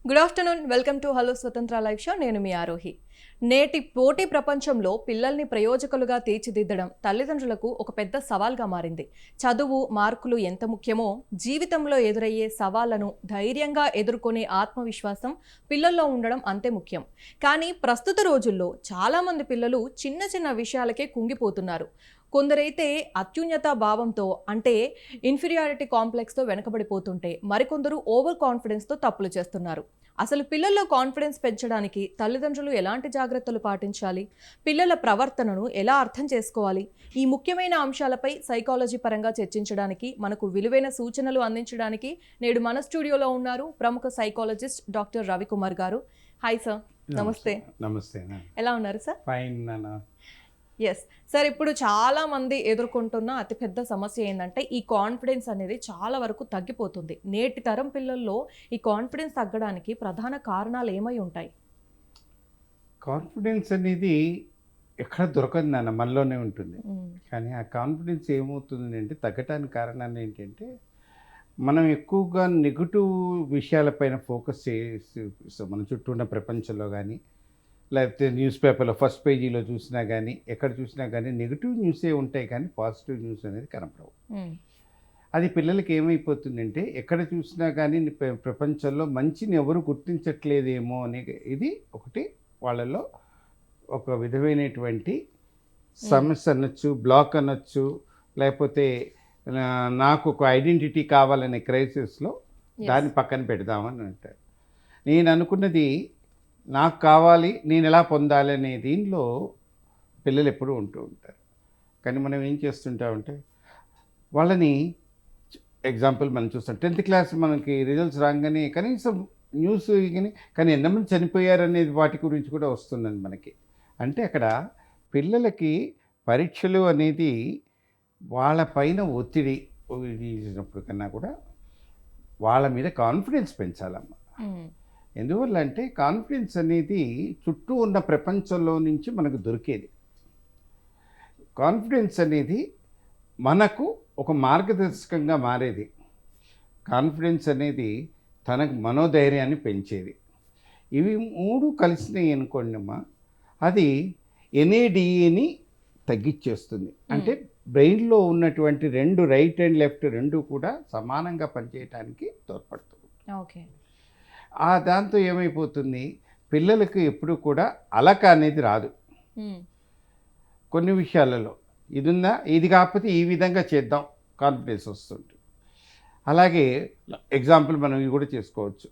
Good afternoon. Welcome to hello స్వతంత్ర live show. నేను మీ ఆరోహి. నేటి పోటీ ప్రపంచంలో పిల్లల్ని ప్రయోజకులుగా తీర్చిదిద్దడం తల్లిదండ్రులకు ఒక పెద్ద సవాల్గా మారింది. చదువు, మార్కులు ఎంత ముఖ్యమో జీవితంలో ఎదురయ్యే సవాళ్లను ధైర్యంగా ఎదుర్కొనే ఆత్మవిశ్వాసం పిల్లల్లో ఉండడం అంతే ముఖ్యం. కానీ ప్రస్తుత రోజుల్లో చాలామంది పిల్లలు చిన్న చిన్న విషయాలకే కుంగిపోతున్నారు. కొందరైతే అత్యున్నత భావంతో అంటే ఇన్ఫీరియారిటీ కాంప్లెక్స్తో వెనకబడిపోతుంటే మరికొందరు ఓవర్ కాన్ఫిడెన్స్తో తప్పులు చేస్తున్నారు. అసలు పిల్లల్లో కాన్ఫిడెన్స్ పెంచడానికి తల్లిదండ్రులు ఎలాంటి జాగ్రత్తలు పాటించాలి, పిల్లల ప్రవర్తనను ఎలా అర్థం చేసుకోవాలి, ఈ ముఖ్యమైన అంశాలపై సైకాలజీ పరంగా చర్చించడానికి మనకు విలువైన సూచనలు అందించడానికి నేడు మన స్టూడియోలో ఉన్నారు ప్రముఖ సైకాలజిస్ట్ డాక్టర్ రవికుమార్ గారు. Hi sir. నమస్తే. నమస్తే. ఎలా ఉన్నారు సార్? ఫైన్ నాన్న. ఎస్ సార్, ఇప్పుడు చాలా మంది ఎదుర్కొంటున్న అతిపెద్ద సమస్య ఏంటంటే ఈ కాన్ఫిడెన్స్ అనేది చాలా వరకు తగ్గిపోతుంది. నేటి తరం పిల్లల్లో ఈ కాన్ఫిడెన్స్ తగ్గడానికి ప్రధాన కారణాలు ఏమై ఉంటాయి? కాన్ఫిడెన్స్ అనేది ఎక్కడ దొరకదు నాన్న, మనలోనే ఉంటుంది. కానీ ఆ కాన్ఫిడెన్స్ ఏమవుతుంది అంటే తగ్గటానికి కారణాలు ఏంటంటే మనం ఎక్కువగా నెగిటివ్ విషయాలపైన ఫోకస్ చేసి మన చుట్టూ ఉన్న ప్రపంచంలో కానీ లేకపోతే న్యూస్ పేపర్లో ఫస్ట్ పేజీలో చూసినా కానీ ఎక్కడ చూసినా కానీ నెగిటివ్ న్యూసే ఉంటాయి, కానీ పాజిటివ్ న్యూస్ అనేది కనపడవు. అది పిల్లలకి ఏమైపోతుందంటే ఎక్కడ చూసినా కానీ ప్రపంచంలో మంచిని ఎవరు గుర్తించట్లేదేమో అనే ఇది ఒకటి వాళ్ళలో ఒక విధమైనటువంటి సమస్య అనొచ్చు, బ్లాక్ అనొచ్చు, లేకపోతే నాకు ఒక ఐడెంటిటీ కావాలనే క్రైసిస్లో దాన్ని పక్కన పెడదామని అంటారు. నేను అనుకున్నది నాకు కావాలి, నేను ఎలా పొందాలి అనే దీనిలో పిల్లలు ఎప్పుడూ ఉంటూ ఉంటారు. కానీ మనం ఏం చేస్తుంటామంటే వాళ్ళని ఎగ్జాంపుల్ మనం చూస్తాం 10th క్లాస్ మనకి రిజల్ట్స్ రాగానే కనీసం న్యూస్ కానీ ఎంతమంది చనిపోయారు అనేది వాటి గురించి కూడా వస్తుందండి మనకి. అంటే అక్కడ పిల్లలకి పరీక్షలు అనేది వాళ్ళ పైన ఒత్తిడి ఇచ్చినప్పుడు కన్నా కూడా వాళ్ళ మీద కాన్ఫిడెన్స్ పెంచాలమ్మా. ఎందువల్ల అంటే కాన్ఫిడెన్స్ అనేది చుట్టూ ఉన్న ప్రపంచంలో నుంచి మనకు దొరికేది. కాన్ఫిడెన్స్ అనేది మనకు ఒక మార్గదర్శకంగా మారేది. కాన్ఫిడెన్స్ అనేది తనకు మనోధైర్యాన్ని పెంచేది. ఇవి మూడు కలిసినాయి అనుకోండి అమ్మా, అది ఎన్ఏడిఏని తగ్గించేస్తుంది. అంటే బ్రెయిన్లో ఉన్నటువంటి రెండు రైట్ అండ్ లెఫ్ట్ రెండు కూడా సమానంగా పనిచేయడానికి తోడ్పడుతుంది. ఓకే. దాంతో ఏమైపోతుంది, పిల్లలకు ఎప్పుడు కూడా అలక అనేది రాదు. కొన్ని విషయాలలో ఇది ఉందా, ఇది కాకపోతే ఈ విధంగా చేద్దాం కాన్ఫిడెన్స్ వస్తుంటుంది. అలాగే ఎగ్జాంపుల్ మనం ఇవి కూడా చేసుకోవచ్చు.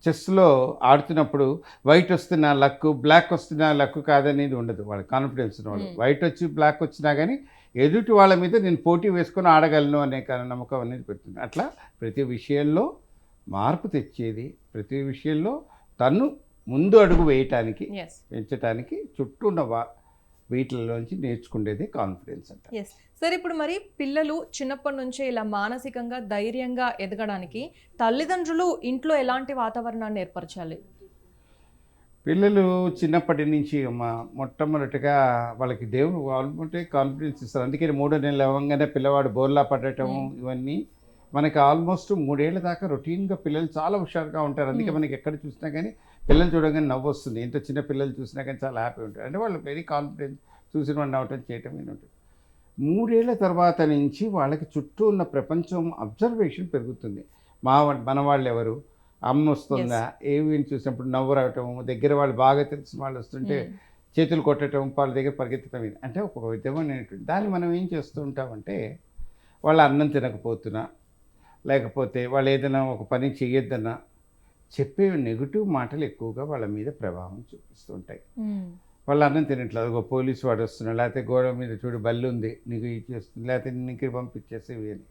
చెస్లో ఆడుతున్నప్పుడు వైట్ వస్తున్న లక్, బ్లాక్ వస్తున్న లక్ కాదనేది ఉండదు. వాళ్ళ కాన్ఫిడెన్స్ ఉన్నవాడు వైట్ వచ్చి బ్లాక్ వచ్చినా కానీ ఎదుటి వాళ్ళ మీద నేను పోటీ వేసుకొని ఆడగలను అనే నమ్మకం అనేది పెడుతుంది. అట్లా ప్రతి విషయంలో మార్పు తెచ్చేది, ప్రతి విషయంలో తను ముందు అడుగు వేయటానికి పెంచడానికి చుట్టూ ఉన్న వీటిలోంచి నేర్చుకునేది కాన్ఫిడెన్స్ అంట. సార్, ఇప్పుడు మరి పిల్లలు చిన్నప్పటి నుంచే ఇలా మానసికంగా ధైర్యంగా ఎదగడానికి తల్లిదండ్రులు ఇంట్లో ఎలాంటి వాతావరణాన్ని ఏర్పరచాలి? పిల్లలు చిన్నప్పటి నుంచి మొట్టమొదటిగా వాళ్ళకి దేవుడు ఆల్మోస్ట్ కాన్ఫిడెన్స్ ఇస్తారు. అందుకని 3 నెలలు అవ్వగానే పిల్లవాడు బోర్లా పడటం ఇవన్నీ మనకి ఆల్మోస్ట్ 3 ఏళ్ల దాకా రొటీన్గా పిల్లలు చాలా హుషారుగా ఉంటారు. అందుకే మనకి ఎక్కడ చూసినా కానీ పిల్లలు చూడగానే నవ్వు వస్తుంది. ఎంత చిన్న పిల్లలు చూసినా కానీ చాలా హ్యాపీ ఉంటారు. అంటే వాళ్ళు వెరీ కాన్ఫిడెన్స్, చూసిన వాడిని నవ్వటం చేయటం ఉంటుంది. 3 ఏళ్ల తర్వాత నుంచి వాళ్ళకి చుట్టూ ఉన్న ప్రపంచం అబ్జర్వేషన్ పెరుగుతుంది. మన వాళ్ళు ఎవరు, అమ్మ వస్తుందా, ఏవి చూసినప్పుడు నవ్వు రావటం, దగ్గర వాళ్ళు బాగా తెలిసిన వాళ్ళు వస్తుంటే చేతులు కొట్టడం, వాళ్ళ దగ్గర పరిగెత్తడం, అంటే ఒక విధమైనటువంటి దాన్ని మనం ఏం చేస్తూ ఉంటామంటే వాళ్ళు అన్నం తినకపోతున్నా, లేకపోతే వాళ్ళు ఏదైనా ఒక పని చేయొద్దన్నా చెప్పే నెగిటివ్ మాటలు ఎక్కువగా వాళ్ళ మీద ప్రభావం చూపిస్తుంటాయి. వాళ్ళు అన్నం తినట్లేదు, ఒక పోలీసు వాడు వస్తున్నాడు, లేకపోతే గోడ మీద చూడు బల్లి ఉంది నీకు ఇది చేస్తుంది, లేకపోతే నీకు పంపించేసేవి అని.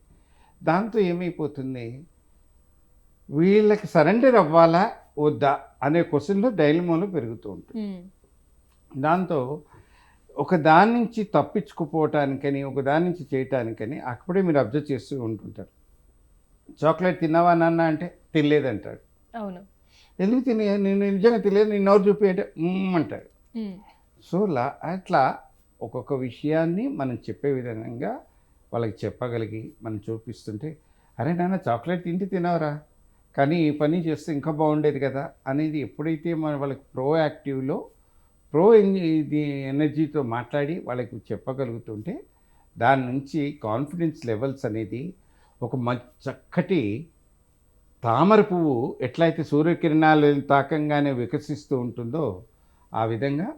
దాంతో ఏమైపోతుంది, వీళ్ళకి సరెండర్ అవ్వాలా వద్దా అనే క్వశ్చన్లో డైలమాలో పెరుగుతూ ఉంటుంది. దాంతో ఒక దాని నుంచి తప్పించుకుపోవటానికని, ఒక దాని నుంచి చేయటానికని అప్పుడే మీరు అబ్జర్వ్ చేస్తూ ఉంటుంటారు. చాక్లెట్ తిన్నావా నాన్న అంటే తినలేదంటాడు. అవును. ఎందుకు నేను నిజంగా తెలియదు, నేను నోరు చూపి అంటే అంటాడు. సో అట్లా ఒక్కొక్క విషయాన్ని మనం చెప్పే విధంగా వాళ్ళకి చెప్పగలిగి మనం చూపిస్తుంటే, అరే నాన్న చాక్లెట్ తింటే తినవరా, కానీ ఈ పని చేస్తే ఇంకా బాగుండేది కదా అనేది ఎప్పుడైతే మన వాళ్ళకి ప్రోయాక్టివ్లో ఇది ఎనర్జీతో మాట్లాడి వాళ్ళకి చెప్పగలుగుతుంటే దాని నుంచి కాన్ఫిడెన్స్ లెవెల్స్ అనేది ఒక చక్కటి తామర పువ్వు ఎట్లయితే సూర్యకిరణాలు తాకంగానే వికసిస్తూ ఉంటుందో ఆ విధంగా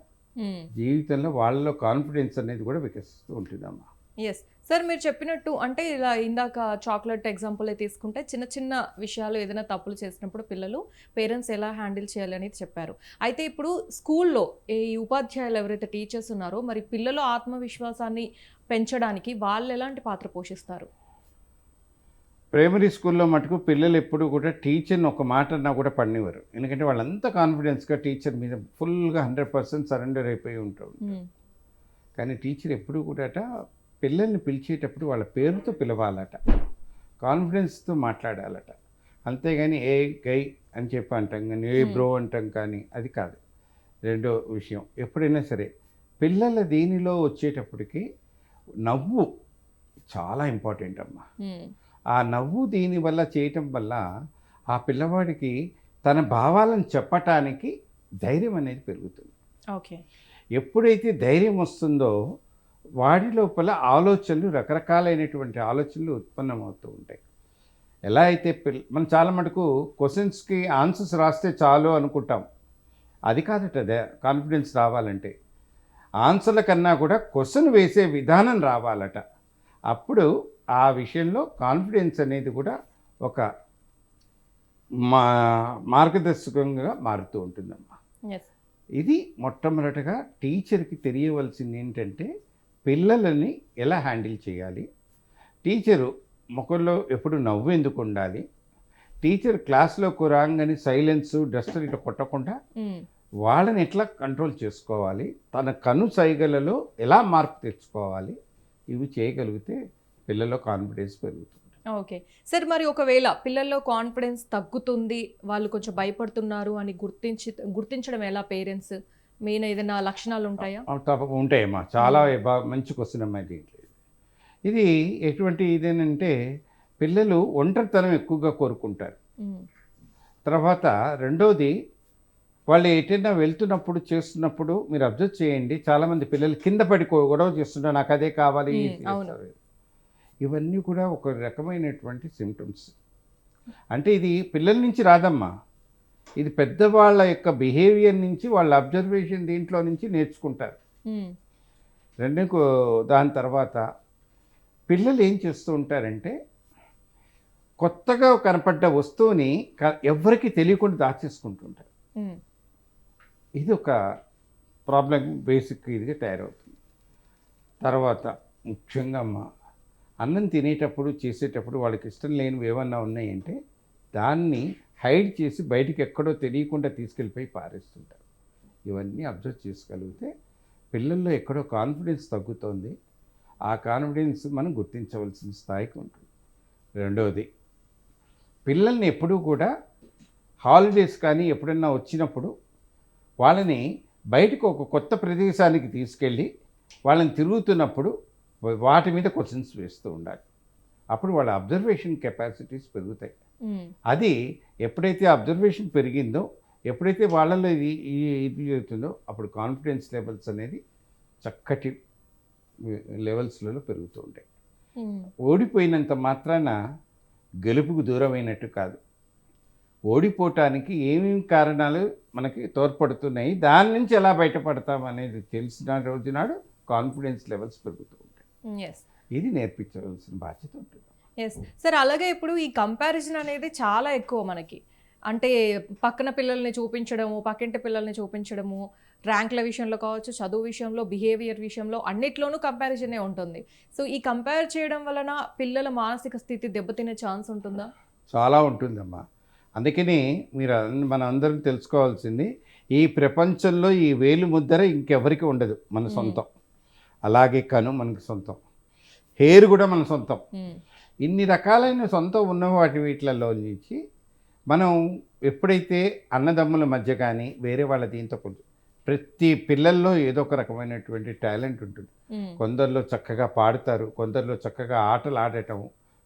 జీవితంలో వాళ్ళలో కాన్ఫిడెన్స్ అనేది కూడా వికసిస్తూ ఉంటుందమ్మా. ఎస్ సార్, మీరు చెప్పినట్టు అంటే ఇలా ఇందాక చాక్లెట్ ఎగ్జాంపుల్ తీసుకుంటే చిన్న చిన్న విషయాలు ఏదైనా తప్పులు చేసినప్పుడు పిల్లలు పేరెంట్స్ ఎలా హ్యాండిల్ చేయాలి అనేది చెప్పారు. అయితే ఇప్పుడు స్కూల్లో ఈ ఉపాధ్యాయులు ఎవరైతే టీచర్స్ ఉన్నారో మరి పిల్లల ఆత్మవిశ్వాసాన్ని పెంచడానికి వాళ్ళు ఎలాంటి పాత్ర పోషిస్తారు? ప్రైమరీ స్కూల్లో మటుకు పిల్లలు ఎప్పుడు కూడా టీచర్ని ఒక మాట అన్నా కూడా పడినవారు. ఎందుకంటే వాళ్ళంతా కాన్ఫిడెన్స్గా టీచర్ మీద ఫుల్గా 100% సరెండర్ అయిపోయి ఉంటారు. కానీ టీచర్ ఎప్పుడు కూడా పిల్లల్ని పిలిచేటప్పుడు వాళ్ళ పేరుతో పిలవాలట, కాన్ఫిడెన్స్తో మాట్లాడాలట. అంతేగాని ఏ గై అని చెప్పి అంటాం కానీ ఏ బ్రో అంటాం కానీ అది కాదు. రెండో విషయం, ఎప్పుడైనా సరే పిల్లల దీనిలో వచ్చేటప్పటికి నవ్వు చాలా ఇంపార్టెంట్ అమ్మా. ఆ నవ్వు దీనివల్ల చేయటం వల్ల ఆ పిల్లవాడికి తన భావాలను చెప్పటానికి ధైర్యం అనేది పెరుగుతుంది. ఓకే. ఎప్పుడైతే ధైర్యం వస్తుందో వాడి లోపల ఆలోచనలు రకరకాలైనటువంటి ఆలోచనలు ఉత్పన్నమవుతూ ఉంటాయి. ఎలా అయితే మనం చాలా మటుకు క్వశ్చన్స్కి ఆన్సర్స్ రాస్తే చాలు అనుకుంటాం. అది కాదట కాన్ఫిడెన్స్ రావాలంటే ఆన్సర్ల కన్నా కూడా క్వశ్చన్ వేసే విధానం రావాలట. అప్పుడు ఆ విషయంలో కాన్ఫిడెన్స్ అనేది కూడా ఒక మార్గదర్శకంగా మారుతూ ఉంటుందమ్మా. ఇది మొట్టమొదటగా టీచర్కి తెలియవలసింది ఏంటంటే పిల్లలని ఎలా హ్యాండిల్ చేయాలి, టీచరు ముఖంలో ఎప్పుడు నవ్వు ఎందుకు ఉండాలి, టీచర్ క్లాస్లోకి రాగానే సైలెన్స్ డస్టర్ ఇట్లా కొట్టకుండా వాళ్ళని ఎట్లా కంట్రోల్ చేసుకోవాలి, తన కను సైగలలో ఎలా మార్పు తెచ్చుకోవాలి, ఇవి చేయగలిగితే పిల్లల్లో కాన్ఫిడెన్స్ పెరుగుతుంది. ఓకే సార్, మరి ఒకవేళ పిల్లల్లో కాన్ఫిడెన్స్ తగ్గుతుంది, వాళ్ళు కొంచెం భయపడుతున్నారు అని గుర్తించడం ఎలా? పేరెంట్స్ మెయిన్ ఏదైనా లక్షణాలు ఉంటాయా? తప్పకుండా ఉంటాయమ్మా. చాలా మంచి క్వశ్చన్ అమ్మా. ఇది ఎటువంటి ఇదేనంటే పిల్లలు ఒంటరితనం ఎక్కువగా కోరుకుంటారు. తర్వాత రెండోది, వాళ్ళు ఎటైనా వెళ్తున్నప్పుడు చేస్తున్నప్పుడు మీరు అబ్జర్వ్ చేయండి, చాలామంది పిల్లలు కింద పడి గొడవ చేస్తుంటారు, నాకు అదే కావాలి. ఇవన్నీ కూడా ఒక రకమైనటువంటి సిమ్టమ్స్. అంటే ఇది పిల్లల నుంచి రాదమ్మా, ఇది పెద్దవాళ్ళ యొక్క బిహేవియర్ నుంచి వాళ్ళ అబ్జర్వేషన్ దీంట్లో నుంచి నేర్చుకుంటారు. దాని తర్వాత పిల్లలు ఏం చేస్తూ ఉంటారంటే కొత్తగా కనపడ్డ వస్తువుని ఎవరికి తెలియకుండా దాచేసుకుంటుంటారు. ఇది ఒక ప్రాబ్లం బేసిక్ ఇదిగా తయారవుతుంది. తర్వాత ముఖ్యంగా అమ్మ అన్నం తినేటప్పుడు చేసేటప్పుడు వాళ్ళకి ఇష్టం లేనివి ఏమన్నా ఉన్నాయంటే దాన్ని హైడ్ చేసి బయటికి ఎక్కడో తెలియకుండా తీసుకెళ్ళిపోయి పారేస్తుంటారు. ఇవన్నీ అబ్జర్వ్ చేసుకోగలిగితే పిల్లల్లో ఎక్కడో కాన్ఫిడెన్స్ తగ్గుతోంది. ఆ కాన్ఫిడెన్స్ మనం గుర్తించవలసిన స్థాయికి ఉంటుంది. రెండవది, పిల్లల్ని ఎప్పుడూ కూడా హాలిడేస్ కానీ ఎప్పుడన్నా వచ్చినప్పుడు వాళ్ళని బయటకు ఒక కొత్త ప్రదేశానికి తీసుకెళ్ళి వాళ్ళని తిరుగుతున్నప్పుడు వాటి మీద క్వశ్చన్స్ వేస్తూ ఉండాలి. అప్పుడు వాళ్ళ అబ్జర్వేషన్ కెపాసిటీస్ పెరుగుతాయి. అది ఎప్పుడైతే అబ్జర్వేషన్ పెరిగిందో, ఎప్పుడైతే వాళ్ళలో ఇది అవుతుందో అప్పుడు కాన్ఫిడెన్స్ లెవెల్స్ అనేది చక్కటి లెవెల్స్లలో పెరుగుతూ ఉంటాయి. ఓడిపోయినంత మాత్రాన గెలుపుకు దూరమైనట్టు కాదు. ఓడిపోవటానికి ఏమేమి కారణాలు మనకి తోడ్పడుతున్నాయి, దాని నుంచి ఎలా బయటపడతాం అనేది తెలిసిన రోజునాడు కాన్ఫిడెన్స్ లెవెల్స్ పెరుగుతూ ఉంటాయి. ఇది నేర్పించవలసిన బాధ్యత ఉంటుంది. ఎస్ సార్, అలాగే ఇప్పుడు ఈ కంపారిజన్ అనేది చాలా ఎక్కువ మనకి. అంటే పక్కన పిల్లల్ని చూపించడము, పక్కింటి పిల్లల్ని చూపించడము, ర్యాంకుల విషయంలో కావచ్చు, చదువు విషయంలో, బిహేవియర్ విషయంలో అన్నిట్లోనూ కంపారిజనే ఉంటుంది. సో ఈ కంపేర్ చేయడం వలన పిల్లల మానసిక స్థితి దెబ్బతినే ఛాన్స్ ఉంటుందా? చాలా ఉంటుందమ్మా. అందుకని మనం అందరం తెలుసుకోవాల్సింది, ఈ ప్రపంచంలో ఈ వేలు ముద్దర ఇంకెవరికి ఉండదు, మన సొంతం. అలాగే కను మనకి సొంతం, హెయిర్ కూడా మన సొంతం. ఇన్ని రకాలైన సొంతం ఉన్న వీటిలలో నుంచి మనం ఎప్పుడైతే అన్నదమ్ముల మధ్య కానీ వేరే వాళ్ళ దీంతో ప్రతి పిల్లల్లో ఏదో ఒక రకమైనటువంటి టాలెంట్ ఉంటుంది. కొందరిలో చక్కగా పాడుతారు, కొందరిలో చక్కగా ఆటలు ఆడటం,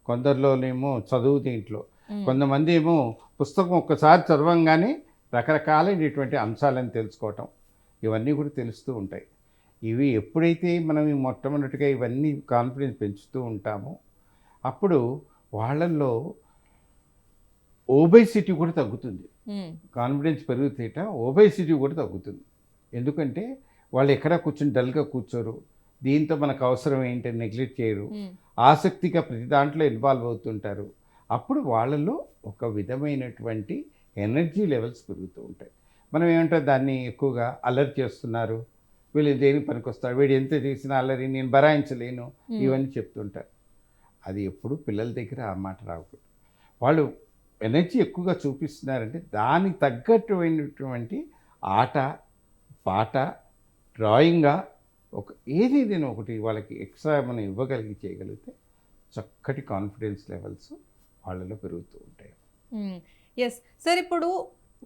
కొందరిలోనేమో చదువు దీంట్లో కొంతమంది ఏమో పుస్తకం ఒక్కసారి చదవంగానే రకరకాలైనటువంటి అంశాలను తెలుసుకోవటం, ఇవన్నీ కూడా తెలుస్తూ ఉంటాయి. ఇవి ఎప్పుడైతే మనం ఈ మొట్టమొదటిగా ఇవన్నీ కాన్ఫిడెన్స్ పెంచుతూ ఉంటామో అప్పుడు వాళ్ళల్లో ఓబేసిటీ కూడా తగ్గుతుంది. కాన్ఫిడెన్స్ పెరుగుతేట ఓబేసిటీ కూడా తగ్గుతుంది. ఎందుకంటే వాళ్ళు ఎక్కడ కూర్చొని డల్గా కూర్చోరు, దీంతో మనకు అవసరం ఏంటని నెగ్లెక్ట్ చేయరు, ఆసక్తిగా ప్రతి దాంట్లో ఇన్వాల్వ్ అవుతుంటారు. అప్పుడు వాళ్ళలో ఒక విధమైనటువంటి ఎనర్జీ లెవెల్స్ పెరుగుతూ ఉంటాయి. మనం ఏమంటే దాన్ని ఎక్కువగా అల్లరి చేస్తున్నారు, వీళ్ళు దేనికి పనికొస్తారు, వీడు ఎంత చేసినా అల్లరి, నేను భరాయించలేను, ఇవన్నీ చెప్తుంటారు. అది ఎప్పుడు పిల్లల దగ్గర ఆ మాట రాకూడదు. వాళ్ళు ఎనర్జీ ఎక్కువగా చూపిస్తున్నారంటే దానికి తగ్గట్టుమైనటువంటి ఆట, పాట, డ్రాయింగా ఒక ఏదేదైనా ఒకటి వాళ్ళకి ఎక్స్ట్రా మనం ఇవ్వగలిగి చేయగలిగితే చక్కటి కాన్ఫిడెన్స్ లెవెల్స్ వాళ్ళలో పెరుగుతూ ఉంటాయి. ఎస్ సార్, ఇప్పుడు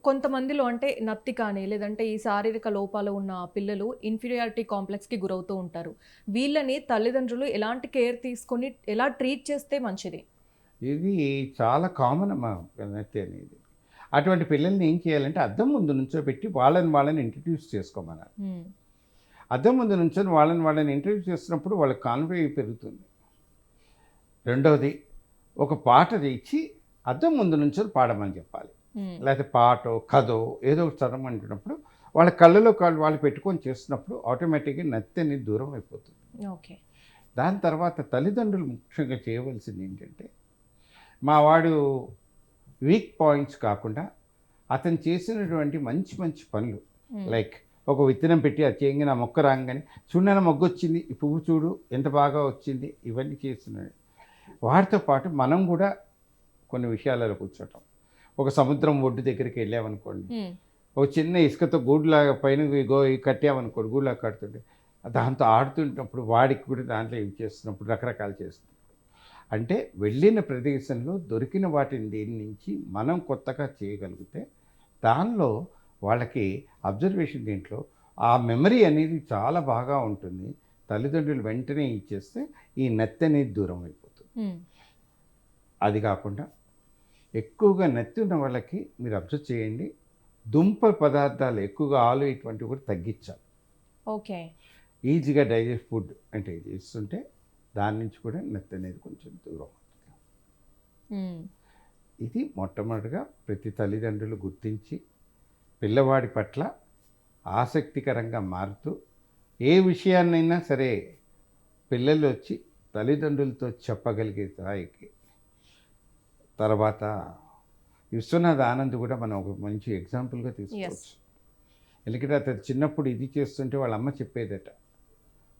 కొంతమందిలో అంటే నత్తి కానీ లేదంటే ఈ శారీరక లోపాలు ఉన్న పిల్లలు ఇన్ఫీరియారిటీ కాంప్లెక్స్కి గురవుతూ ఉంటారు. వీళ్ళని తల్లిదండ్రులు ఎలాంటి కేర్ తీసుకొని ఎలా ట్రీట్ చేస్తే మంచిది? ఇది చాలా కామన్ అమ్మా నత్తి అనేది. అటువంటి పిల్లల్ని ఏం చేయాలంటే అద్దం ముందు నుంచోబెట్టి వాళ్ళని ఇంట్రడ్యూస్ చేసుకోమన్నారు. అద్దం ముందు నుంచొని వాళ్ళని ఇంట్రడ్యూస్ చేస్తున్నప్పుడు వాళ్ళకి కాన్ఫిడెన్స్ పెరుగుతుంది. రెండవది ఒక పాట ఇచ్చి అద్దం ముందు నుంచొని పాడమని చెప్పాలి. లేకపోతే పాటో కథో ఏదో ఒకటి చదవమంటున్నప్పుడు వాళ్ళ కళ్ళలో వాళ్ళు పెట్టుకొని చేస్తున్నప్పుడు ఆటోమేటిక్గా నత్తి అనేది దూరం అయిపోతుంది. ఓకే. దాని తర్వాత తల్లిదండ్రులు ముఖ్యంగా చేయవలసింది ఏంటంటే, మా వాడు వీక్ పాయింట్స్ కాకుండా అతను చేసినటువంటి మంచి మంచి పనులు, లైక్ ఒక విత్తనం పెట్టి అది చేయంగానే ఆ మొక్క రాగానే చూడన మొగ్గు వచ్చింది, ఈ పువ్వు చూడు ఎంత బాగా వచ్చింది, ఇవన్నీ చేస్తున్నాడు. వాటితో పాటు మనం కూడా కొన్ని విషయాలలో కూర్చోటం. ఒక సముద్రం ఒడ్డు దగ్గరికి వెళ్ళామనుకోండి, ఒక చిన్న ఇసుకతో గూడులాగా పైన కట్టామనుకోండి, గూడులాగా కడుతుంటే దాంతో ఆడుతుంటప్పుడు వాడికి కూడా దాంట్లో ఇవి చేస్తున్నప్పుడు రకరకాలు చేస్తున్నప్పుడు అంటే వెళ్ళిన ప్రదేశంలో దొరికిన వాటిని దేని నుంచి మనం కొత్తగా చేయగలిగితే దానిలో వాళ్ళకి అబ్జర్వేషన్ దీంట్లో ఆ మెమరీ అనేది చాలా బాగా ఉంటుంది. తల్లిదండ్రులు వెంటనే ఇచ్చేస్తే ఈ నత్తి అనేది దూరం అయిపోతుంది. అది కాకుండా ఎక్కువగా నత్తి ఉన్న వాళ్ళకి మీరు అబ్జర్వ్ చేయండి, దుంప పదార్థాలు ఎక్కువగా ఆలు ఇటువంటివి కూడా తగ్గించాలి. ఓకే. ఈజీగా డైజెస్ట్ ఫుడ్ అంటే ఇది ఇస్తుంటే దాని నుంచి కూడా నత్తి అనేది కొంచెం దూరం అవుతుంది. ఇది మొట్టమొదటిగా ప్రతి తల్లిదండ్రులు గుర్తించి పిల్లవాడి పట్ల ఆసక్తికరంగా మారుతూ ఏ విషయాన్నైనా సరే పిల్లలు వచ్చి తల్లిదండ్రులతో చెప్పగలిగే స్థాయికి. తర్వాత విశ్వనాథ్ ఆనంద్ కూడా మనం ఒక మంచి ఎగ్జాంపుల్గా తీసుకోవచ్చు. ఎందుకంటే అతను చిన్నప్పుడు ఇది చేస్తుంటే వాళ్ళ అమ్మ చెప్పేదట,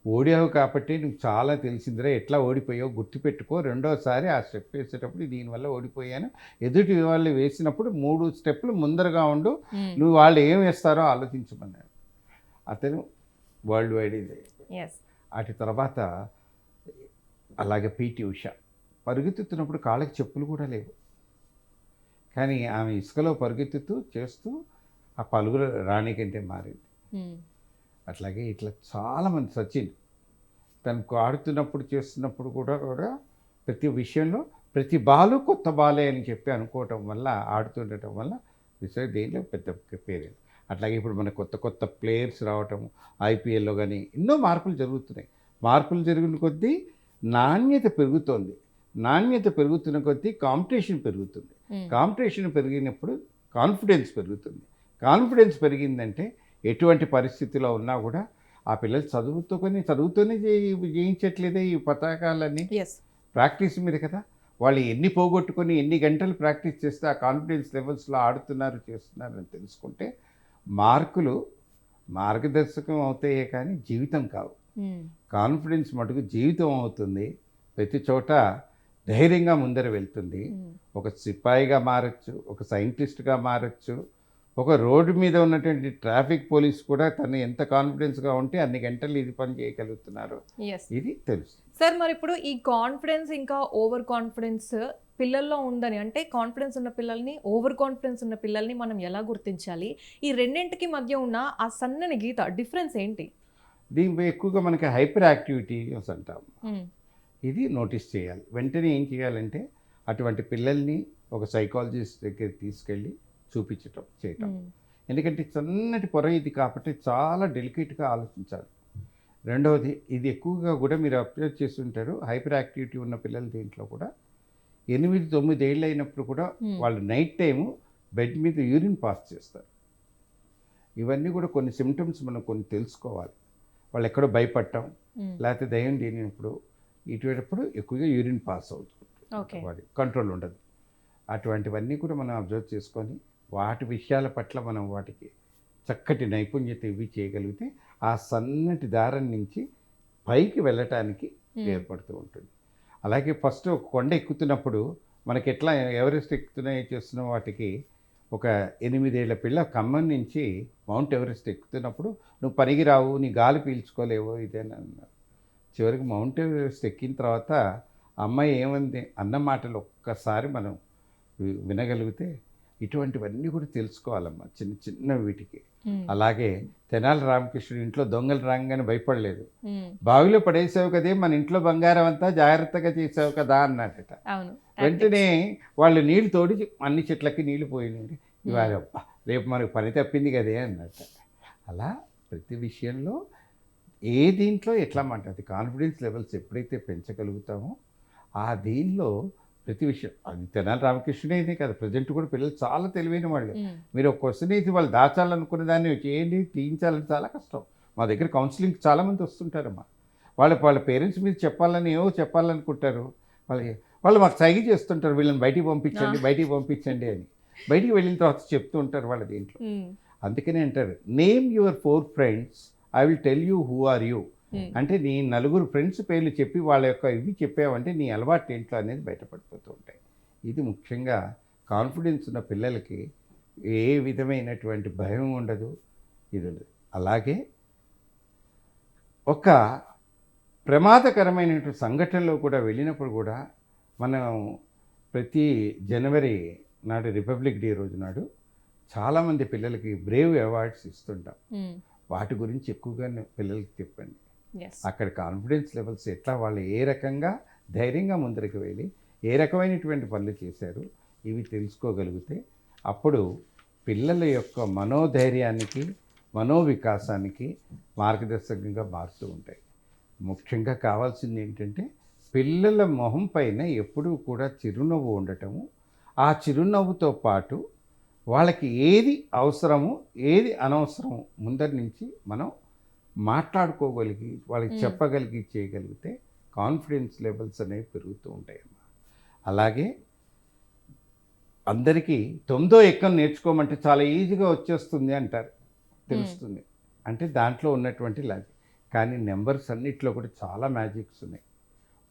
ఓడావు కాబట్టి నువ్వు చాలా తెలిసిందిరా, ఎట్లా ఓడిపోయావు గుర్తుపెట్టుకో, రెండోసారి ఆ స్టెప్ వేసేటప్పుడు దీనివల్ల ఓడిపోయాను, ఎదుటి వాళ్ళు వేసినప్పుడు 3 స్టెప్పులు ముందరగా ఉండు, నువ్వు వాళ్ళు ఏం వేస్తారో ఆలోచించమన్నాడు. అతను వరల్డ్ వైడ్ ఇది. వాటి తర్వాత అలాగే పీటీ ఉష పరుగెత్తుతున్నప్పుడు కాళ్ళకి చెప్పులు కూడా లేవు, కానీ ఆమె ఇసుకలో పరుగెత్తుతూ చేస్తూ ఆ పలుగుల రాణి కంటే మారింది. అట్లాగే ఇట్లా చాలామంది, సచిన్ తనకు ఆడుతున్నప్పుడు చేస్తున్నప్పుడు కూడా ప్రతి విషయంలో ప్రతి బాలు కొత్త బాలే అని చెప్పి అనుకోవటం వల్ల, ఆడుతుండటం వల్ల దేనిలో పెద్ద పేరు. అట్లాగే ఇప్పుడు మన కొత్త కొత్త ప్లేయర్స్ రావటం, ఐపీఎల్లో కానీ ఎన్నో మార్పులు జరుగుతున్నాయి. మార్పులు జరిగిన కొద్దీ నాణ్యత పెరుగుతోంది, నాణ్యత పెరుగుతున్న కొద్దీ కాంపిటీషన్ పెరుగుతుంది, కాంపిటీషన్ పెరిగినప్పుడు కాన్ఫిడెన్స్ పెరుగుతుంది, కాన్ఫిడెన్స్ పెరిగిందంటే ఎటువంటి పరిస్థితిలో ఉన్నా కూడా ఆ పిల్లలు చదువుతూనే జయించట్లేదే ఈ పతాకాలన్నీ ప్రాక్టీస్ మీద కదా. వాళ్ళు ఎన్ని పోగొట్టుకొని ఎన్ని గంటలు ప్రాక్టీస్ చేస్తే ఆ కాన్ఫిడెన్స్ లెవెల్స్లో ఆడుతున్నారు చేస్తున్నారు అని తెలుసుకుంటే మార్కులు మార్గదర్శకం అవుతాయే కానీ జీవితం కావు. కాన్ఫిడెన్స్ మటుకు జీవితం అవుతుంది, ప్రతి చోట ధైర్యంగా ముందర వెళ్తుంది. ఒక సిపాయిగా మారచ్చు, ఒక సైంటిస్ట్గా మారచ్చు, ఒక రోడ్డు మీద ఉన్నటువంటి ట్రాఫిక్ పోలీస్ కూడా తను ఎంత కాన్ఫిడెన్స్గా ఉంటే అన్ని గంటలు ఇది పని చేయగలుగుతున్నారు, ఇది తెలుసు. సార్, మరి ఇప్పుడు ఈ కాన్ఫిడెన్స్ ఇంకా ఓవర్ కాన్ఫిడెన్స్ పిల్లల్లో ఉందని, అంటే కాన్ఫిడెన్స్ ఉన్న పిల్లల్ని, ఓవర్ కాన్ఫిడెన్స్ ఉన్న పిల్లల్ని మనం ఎలా గుర్తించాలి? ఈ రెండింటికి మధ్య ఉన్న ఆ సన్నని గీత డిఫరెన్స్ ఏంటి? దీనిపై ఎక్కువగా మనకి హైపర్ యాక్టివిటీస్ అంటాం, ఇది నోటీస్ చేయాలి. వెంటనే ఏం చేయాలంటే అటువంటి పిల్లల్ని ఒక సైకాలజిస్ట్ దగ్గరికి తీసుకెళ్ళి చూపించటం చేయటం. ఎందుకంటే సన్నటి పొర ఇది కాబట్టి చాలా డెలికేట్గా ఆలోచించాలి. రెండవది, ఇది ఎక్కువగా కూడా మీరు అబ్జర్వ్ చేస్తుంటారు, హైపర్ యాక్టివిటీ ఉన్న పిల్లలు దీంట్లో కూడా 8-9 ఏళ్ళు అయినప్పుడు కూడా వాళ్ళు నైట్ టైము బెడ్ మీద యూరిన్ పాస్ చేస్తారు. ఇవన్నీ కూడా కొన్ని సిమ్టమ్స్ మనం కొన్ని తెలుసుకోవాలి. వాళ్ళు ఎక్కడో భయపడటం, లేకపోతే దయ్యం తినినప్పుడు ఇటువంటిప్పుడు ఎక్కువగా యూరిన్ పాస్ అవుతుంది, వాడి కంట్రోల్ ఉండదు. అటువంటివన్నీ కూడా మనం అబ్జర్వ్ చేసుకొని వాటి విషయాల పట్ల మనం వాటికి చక్కటి నైపుణ్యత ఇవి చేయగలిగితే ఆ సన్నటి దారం నుంచి పైకి వెళ్ళటానికి ఏర్పడుతూ ఉంటుంది. అలాగే ఫస్ట్ ఒక కొండ ఎక్కుతున్నప్పుడు మనకి ఎట్లా ఎవరెస్ట్ ఎక్కుతున్నాయో చేస్తున్న వాటికి ఒక 8 ఏళ్ల పిల్ల ఖమ్మం నుంచి మౌంట్ ఎవరెస్ట్ ఎక్కుతున్నప్పుడు నువ్వు పనికి రావు, నీ గాలి పీల్చుకోలేవు ఇదేనా అన్నారు. చివరికి మౌంట్ ఎవరెస్ట్ ఎక్కిన తర్వాత అమ్మాయి ఏమంది అన్న మాటలు ఒక్కసారి మనం వినగలిగితే ఇటువంటివన్నీ కూడా తెలుసుకోవాలమ్మా చిన్న చిన్న వీటికి. అలాగే తెనాలి రామకృష్ణుడు ఇంట్లో దొంగలు రాగానే భయపడలేదు, బావిలో పడేసావు కదే మన ఇంట్లో బంగారం అంతా జాగ్రత్తగా చేసావు కదా అన్నట. వెంటనే వాళ్ళు నీళ్లు తోడి అన్ని చెట్లకి నీళ్లు పోయినాయి, ఇవాళ రేపు మనకు పని తప్పింది కదే అన్నట్ట. అలా ప్రతి విషయంలో ఏ దీంట్లో ఎట్లా మాట్లాడి కాన్ఫిడెన్స్ లెవెల్స్ ఎప్పుడైతే పెంచగలుగుతామో ఆ దీనిలో ప్రతి విషయం, అది తెనాలి రామకృష్ణుడే కాదు, ప్రజెంట్ కూడా పిల్లలు చాలా తెలివైన వాళ్ళు. మీరు ఒక క్వశ్చన్ అయితే వాళ్ళు దాచాలనుకున్న దాన్ని చేయండి తీయించాలని చాలా కష్టం. మా దగ్గర కౌన్సిలింగ్ చాలామంది వస్తుంటారమ్మా, వాళ్ళ పేరెంట్స్ మీద చెప్పాలని ఏవో చెప్పాలనుకుంటారు, వాళ్ళు మాకు సైగ చేస్తుంటారు, వీళ్ళని బయటికి పంపించండి అని. బయటికి వెళ్ళిన తర్వాత చెప్తూ ఉంటారు వాళ్ళ దీంట్లో. అందుకనే అంటారు, name your 4 friends, I will tell you who are you. అంటే నీ 4 ఫ్రెండ్స్ పేర్లు చెప్పి వాళ్ళ యొక్క ఇవి చెప్పావంటే నీ అలవాటు ఏంట్లో అనేది బయటపడిపోతూ ఉంటాయి. ఇది ముఖ్యంగా కాన్ఫిడెన్స్ ఉన్న పిల్లలకి ఏ విధమైనటువంటి భయం ఉండదు, ఇది ఉండదు. అలాగే ఒక ప్రమాదకరమైనటువంటి సంఘటనలో కూడా వెళ్ళినప్పుడు కూడా మనం ప్రతి జనవరి నాడు రిపబ్లిక్ డే రోజు నాడు చాలామంది పిల్లలకి బ్రేవ్ అవార్డ్స్ ఇస్తుంటాం. వాటి గురించి ఎక్కువగా పిల్లలకి చెప్పండి. అక్కడ కాన్ఫిడెన్స్ లెవెల్స్ ఎట్లా, వాళ్ళు ఏ రకంగా ధైర్యంగా ముందరికి వెళ్ళి ఏ రకమైనటువంటి పనులు చేశారు ఇవి తెలుసుకోగలిగితే అప్పుడు పిల్లల యొక్క మనోధైర్యానికి మనోవికాసానికి మార్గదర్శకంగా మారుతూ ఉంటాయి. ముఖ్యంగా కావాల్సింది ఏంటంటే పిల్లల మొహం పైన ఎప్పుడూ కూడా చిరునవ్వు ఉండటము, ఆ చిరునవ్వుతో పాటు వాళ్ళకి ఏది అవసరమో ఏది అనవసరమో ముందరి నుంచి మనం మాట్లాడుకోగలిగి వాళ్ళకి చెప్పగలిగి చేయగలిగితే కాన్ఫిడెన్స్ లెవెల్స్ అనేవి పెరుగుతూ ఉంటాయమ్మా. అలాగే అందరికీ 9వ ఎక్కం నేర్చుకోమంటే చాలా ఈజీగా వచ్చేస్తుంది అంటారు, తెలుస్తుంది అంటే దాంట్లో ఉన్నటువంటి లాజిక్. కానీ నెంబర్స్ అన్నిట్లో కూడా చాలా మ్యాజిక్స్ ఉన్నాయి.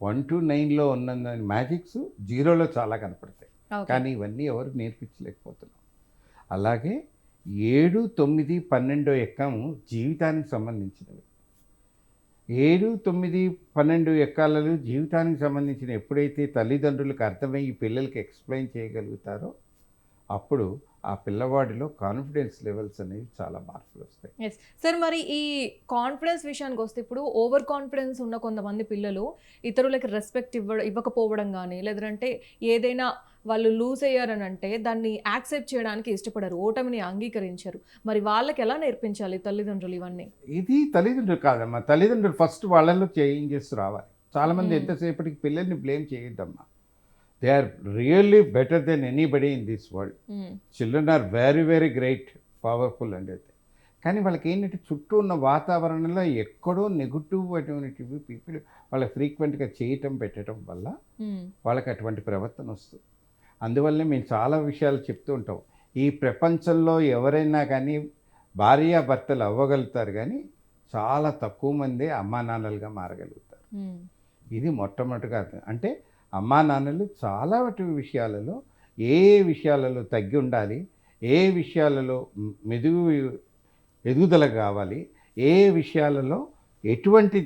1 to 9లో ఉన్న మ్యాజిక్స్ 0లో చాలా కనపడతాయి. కానీ ఇవన్నీ ఎవరు నేర్పించలేకపోతున్నాం. అలాగే 7, 9, 12 ఎక్కము జీవితానికి సంబంధించినవి. 7, 9, 12 ఎక్కాలలో జీవితానికి సంబంధించిన ఎప్పుడైతే తల్లిదండ్రులకు అర్థమయ్యి పిల్లలకి ఎక్స్ప్లెయిన్ చేయగలుగుతారో అప్పుడు ఆ పిల్లవాడిలో కాన్ఫిడెన్స్ లెవెల్స్ అనేవి చాలా మార్పులు వస్తాయి. ఎస్ సార్, మరి ఈ కాన్ఫిడెన్స్ విషయానికి వస్తే ఇప్పుడు ఓవర్ కాన్ఫిడెన్స్ ఉన్న కొంతమంది పిల్లలు ఇతరులకి రెస్పెక్ట్ ఇవ్వకపోవడం కానీ, లేదంటే ఏదైనా వాళ్ళు లూజ్ అయ్యారని అంటే దాన్ని యాక్సెప్ట్ చేయడానికి ఇష్టపడరు, ఓటమిని అంగీకరించరు. మరి వాళ్ళకి ఎలా నేర్పించాలి తల్లిదండ్రులు ఇవన్నీ? ఇది తల్లిదండ్రులు కాదమ్మా, తల్లిదండ్రులు ఫస్ట్ వాళ్ళలో చేంజెస్ రావాలి. చాలామంది ఎంతసేపటికి పిల్లల్ని blame చేయొద్దమ్మా. They are really better than anybody in this world. Children are very, very great, powerful and everything. కానీ వాళ్ళకి ఏంటంటే చుట్టూ ఉన్న వాతావరణంలో ఎక్కడో నెగిటివ్ అటువంటివి పీపుల్ వాళ్ళకి ఫ్రీక్వెంట్గా చేయటం పెట్టడం వల్ల వాళ్ళకి అటువంటి ప్రవర్తన వస్తుంది. అందువల్లనే మేము చాలా విషయాలు చెప్తూ ఉంటాం. ఈ ప్రపంచంలో ఎవరైనా కానీ భార్యాభర్తలు అవ్వగలుగుతారు, కానీ చాలా తక్కువ మందే అమ్మా నాన్నలుగా మారగలుగుతారు. ఇది మొట్టమొదటిగా అంటే అమ్మా నాన్నలు చాలా విషయాలలో ఏ విషయాలలో తగ్గి ఉండాలి, ఏ విషయాలలో ఎదుగుదల కావాలి, ఏ విషయాలలో ఎటువంటి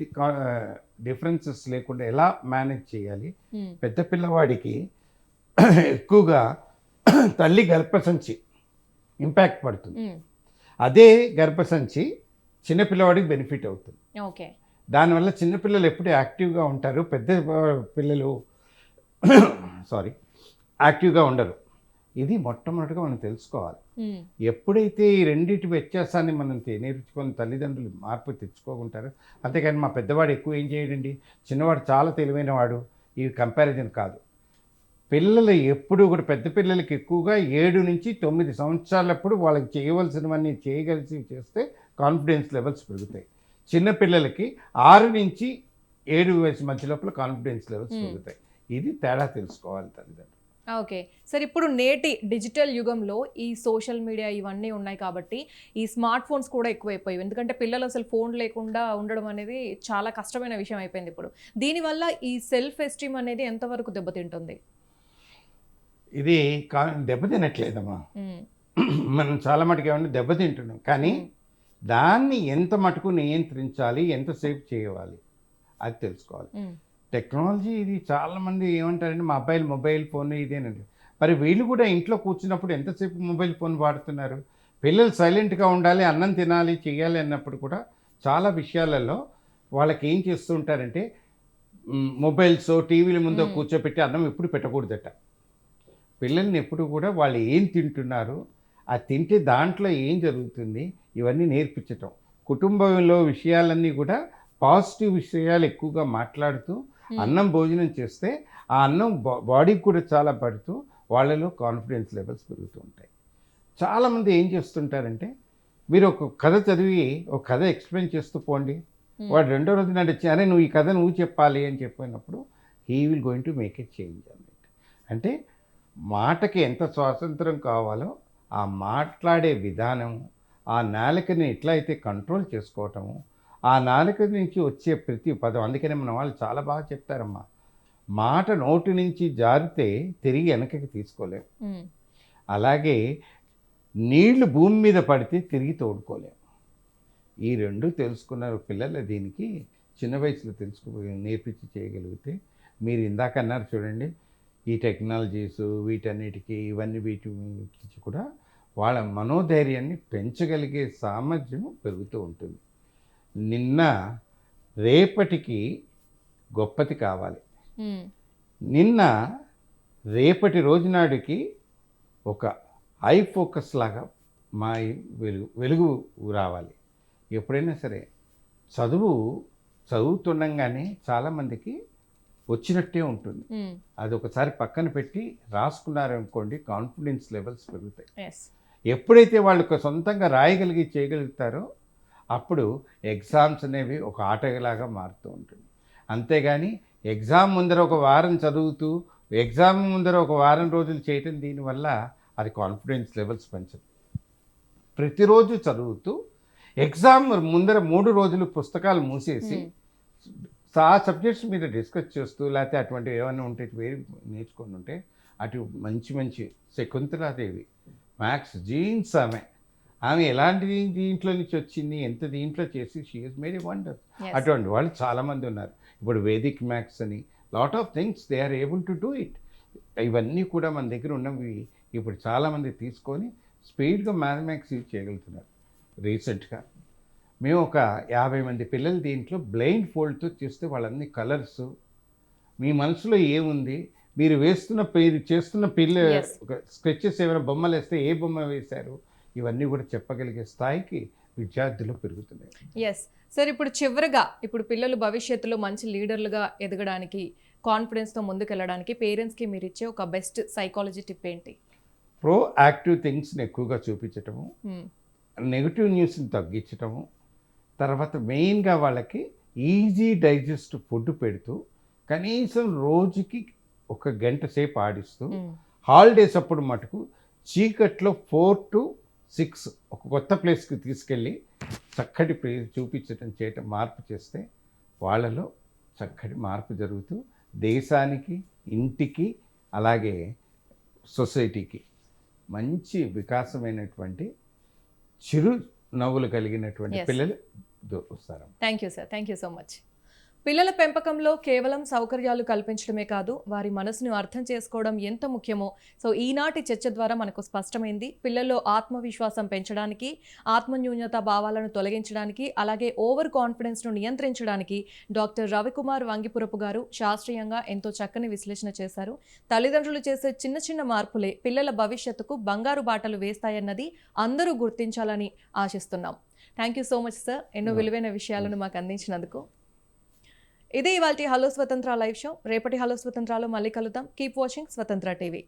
డిఫరెన్సెస్ లేకుండా ఎలా మేనేజ్ చేయాలి. పెద్ద పిల్లవాడికి ఎక్కువగా తల్లి గర్భసంచి ఇంపాక్ట్ పడుతుంది, అదే గర్భసంచి చిన్నపిల్లవాడికి బెనిఫిట్ అవుతుంది. ఓకే, దానివల్ల చిన్నపిల్లలు ఎప్పుడు యాక్టివ్గా ఉంటారు, పెద్ద పిల్లలు యాక్టివ్గా ఉండరు. ఇది మొట్టమొదటిగా మనం తెలుసుకోవాలి. ఎప్పుడైతే ఈ రెండింటి వ్యత్యాసాన్ని మనం నేర్చుకొని తల్లిదండ్రులు మార్పు తెచ్చుకోకుంటారో, అంతేకాని మా పెద్దవాడు ఎక్కువ ఏం చేయడండి, చిన్నవాడు చాలా తెలివైన వాడు, ఈ కంపారిజన్ కాదు. పిల్లలు ఎప్పుడు కూడా పెద్ద పిల్లలకి ఎక్కువగా 7 నుంచి 9 సంవత్సరాలప్పుడు వాళ్ళకి చేయవలసినవన్నీ చేయగలిసి చేస్తే కాన్ఫిడెన్స్ లెవెల్స్ పెరుగుతాయి. చిన్న పిల్లలకి 6 నుంచి 7 వయసు మధ్య లోపల కాన్ఫిడెన్స్ లెవెల్స్ పెరుగుతాయి. ఇది తేడా తెలుసుకోవాలి తల్లిదండ్రులు. ఓకే సార్, ఇప్పుడు నేటి డిజిటల్ యుగంలో ఈ సోషల్ మీడియా ఇవన్నీ ఉన్నాయి కాబట్టి ఈ స్మార్ట్ ఫోన్స్ కూడా ఎక్కువైపోయాయి. ఎందుకంటే పిల్లలు అసలు ఫోన్ లేకుండా ఉండడం అనేది చాలా కష్టమైన విషయం అయిపోయింది ఇప్పుడు. దీనివల్ల ఈ సెల్ఫ్ ఎస్టీమ్ అనేది ఎంతవరకు దెబ్బతింటుంది? ఇది దెబ్బతినట్లేదమ్మా. మనం చాలా మటుకు ఏమన్నా దెబ్బతింటున్నాం, కానీ దాన్ని ఎంత మటుకు నియంత్రించాలి, ఎంతసేపు చేయాలి అది తెలుసుకోవాలి. టెక్నాలజీ ఇది చాలామంది ఏమంటారంటే మా అబ్బాయిలు మొబైల్ ఫోన్ ఇదేనండి. మరి వీళ్ళు కూడా ఇంట్లో కూర్చున్నప్పుడు ఎంతసేపు మొబైల్ ఫోన్ వాడుతున్నారు? పిల్లలు సైలెంట్గా ఉండాలి, అన్నం తినాలి, చేయాలి అన్నప్పుడు కూడా చాలా విషయాలలో వాళ్ళకి ఏం చేస్తూ ఉంటారంటే మొబైల్స్ టీవీల ముందు కూర్చోపెట్టి అన్నం ఎప్పుడు పెట్టకూడదట. పిల్లల్ని ఎప్పుడు కూడా వాళ్ళు ఏం తింటున్నారు, అది తింటే దాంట్లో ఏం జరుగుతుంది, ఇవన్నీ నేర్పించటం. కుటుంబంలో విషయాలన్నీ కూడా పాజిటివ్ విషయాలు ఎక్కువగా మాట్లాడుతూ అన్నం భోజనం చేస్తే ఆ అన్నం బాడీకి కూడా చాలా పడుతూ వాళ్ళలో కాన్ఫిడెన్స్ లెవెల్స్ పెరుగుతూ ఉంటాయి. చాలామంది ఏం చేస్తుంటారంటే మీరు ఒక కథ చదివి ఒక కథ ఎక్స్ప్లెయిన్ చేస్తూ పోండి, వాడు రెండో రోజు నడిచి అరే నువ్వు ఈ కథ నువ్వు చెప్పాలి అని చెప్పినప్పుడు he will going to make a change అన్నట్టు. అంటే మాటకి ఎంత స్వాతంత్రం కావాలో ఆ మాట్లాడే విధానం, ఆ నాలుకని ఎట్లా అయితే కంట్రోల్ చేసుకోవటము, ఆ నాలుక నుంచి వచ్చే ప్రతి పదం. అందుకనే మన వాళ్ళు చాలా బాగా చెప్తారమ్మా, మాట నోటి నుంచి జారితే తిరిగి వెనకకి తీసుకోలేం, అలాగే నీళ్లు భూమి మీద పడితే తిరిగి తోడుకోలేం. ఈ రెండు తెలుసుకున్నారు పిల్లలు. దీనికి చిన్న వయసులో నేర్పించి చేయగలిగితే, మీరు ఇందాక అన్నారు చూడండి, ఈ టెక్నాలజీస్ వీటన్నిటికీ వీటి కూడా వాళ్ళ మనోధైర్యాన్ని పెంచగలిగే సామర్థ్యం పెరుగుతూ ఉంటుంది. నిన్న రేపటికి గొప్పది కావాలి, నిన్న రేపటి రోజునాడికి ఒక ఐ ఫోకస్ లాగా మా వెలుగు రావాలి. ఎప్పుడైనా సరే చదువుతుండగానే చాలామందికి వచ్చినట్టే ఉంటుంది. అది ఒకసారి పక్కన పెట్టి రాసుకున్నారనుకోండి, కాన్ఫిడెన్స్ లెవెల్స్ పెరుగుతాయి. ఎప్పుడైతే వాళ్ళకు సొంతంగా రాయగలిగి చేయగలుగుతారో అప్పుడు ఎగ్జామ్స్ అనేవి ఒక ఆటలాగా మారుతూ ఉంటుంది. అంతేగాని ఎగ్జామ్ ముందర ఒక వారం చదువుతూ ఎగ్జామ్ ముందర ఒక వారం రోజులు చేయటం, దీనివల్ల అది కాన్ఫిడెన్స్ లెవెల్స్ పెంచదు. ప్రతిరోజు చదువుతూ ఎగ్జామ్ ముందర 3 రోజులు పుస్తకాలు మూసేసి ఆ సబ్జెక్ట్స్ మీద డిస్కస్ చేస్తూ, లేకపోతే అటువంటి ఏమైనా ఉంటే వేరే నేర్చుకొని ఉంటే, అటు మంచి శకుంతలాదేవి మ్యాథ్స్ జీన్స్, ఆమె ఎలాంటి దీంట్లో నుంచి వచ్చింది, ఎంత దీంట్లో చేసి she has made a wonder. అటువంటి వాళ్ళు చాలామంది ఉన్నారు. ఇప్పుడు వేదిక్ మ్యాథ్స్ అని lot of things they are able to do it. ఇవన్నీ కూడా మన దగ్గర ఉన్నవి ఇప్పుడు చాలామంది తీసుకొని స్పీడ్గా మ్యాథమెటిక్స్ యూజ్ చేయగలుగుతున్నారు. రీసెంట్గా మేము ఒక 50 మంది పిల్లలు దీంట్లో బ్లైండ్ ఫోల్డ్తో చేస్తే వాళ్ళన్ని కలర్స్, మీ మనసులో ఏముంది, మీరు చేస్తున్న స్కెచెస్ ఏమైనా బొమ్మలు వేస్తే ఏ బొమ్మ వేశారు, ఇవన్నీ కూడా చెప్పగలిగే స్థాయికి విద్యార్థులు పెరుగుతున్నాయి. ఎస్ సార్, ఇప్పుడు చివరిగా పిల్లలు భవిష్యత్తులో మంచి లీడర్లుగా ఎదగడానికి, కాన్ఫిడెన్స్తో ముందుకెళ్ళడానికి పేరెంట్స్కి మీరు ఇచ్చే ఒక బెస్ట్ సైకాలజీ టిప్ ఏంటి? ప్రోయాక్టివ్ థింగ్స్ని ఎక్కువగా చూపించటము, నెగిటివ్ న్యూస్ని తగ్గించటము, తర్వాత మెయిన్గా వాళ్ళకి ఈజీ డైజెస్ట్ ఫుడ్ పెడుతూ కనీసం రోజుకి 1 గంట సేపు ఆడిస్తూ, హాలిడేస్ అప్పుడు మటుకు చీకట్లో 4 to 6 ఒక కొత్త ప్లేస్కి తీసుకెళ్ళి చక్కటి చేయటం మార్పు చేస్తే వాళ్ళలో చక్కటి మార్పు జరుగుతూ దేశానికి, ఇంటికి, అలాగే సొసైటీకి మంచి వికాసమైనటువంటి చిరు నవ్వులు కలిగినటువంటి పిల్లలు వస్తారు. Thank you sir, thank you so much. పిల్లల పెంపకంలో కేవలం సౌకర్యాలు కల్పించడమే కాదు, వారి మనసును అర్థం చేసుకోవడం ఎంత ముఖ్యమో ఈనాటి చర్చ ద్వారా మనకు స్పష్టమైంది. పిల్లల్లో ఆత్మవిశ్వాసం పెంచడానికి, ఆత్మన్యూన్యత భావాలను తొలగించడానికి, అలాగే ఓవర్ కాన్ఫిడెన్స్ను నియంత్రించడానికి డాక్టర్ రవికుమార్ వంగిపురపు గారు శాస్త్రీయంగా ఎంతో చక్కని విశ్లేషణ చేశారు. తల్లిదండ్రులు చేసే చిన్న చిన్న మార్పులే పిల్లల భవిష్యత్తుకు బంగారు బాటలు వేస్తాయన్నది అందరూ గుర్తించాలని ఆశిస్తున్నాం. Thank you so much sir, ఎన్నో విలువైన విషయాలను మాకు అందించినందుకు. ఇదే ఇవాల్టి హలో స్వతంత్ర లైవ్ షో. రేపటి హలో స్వతంత్రాలో మళ్ళీ కలుద్దాం. కీప్ వాచింగ్ స్వతంత్ర టీవీ.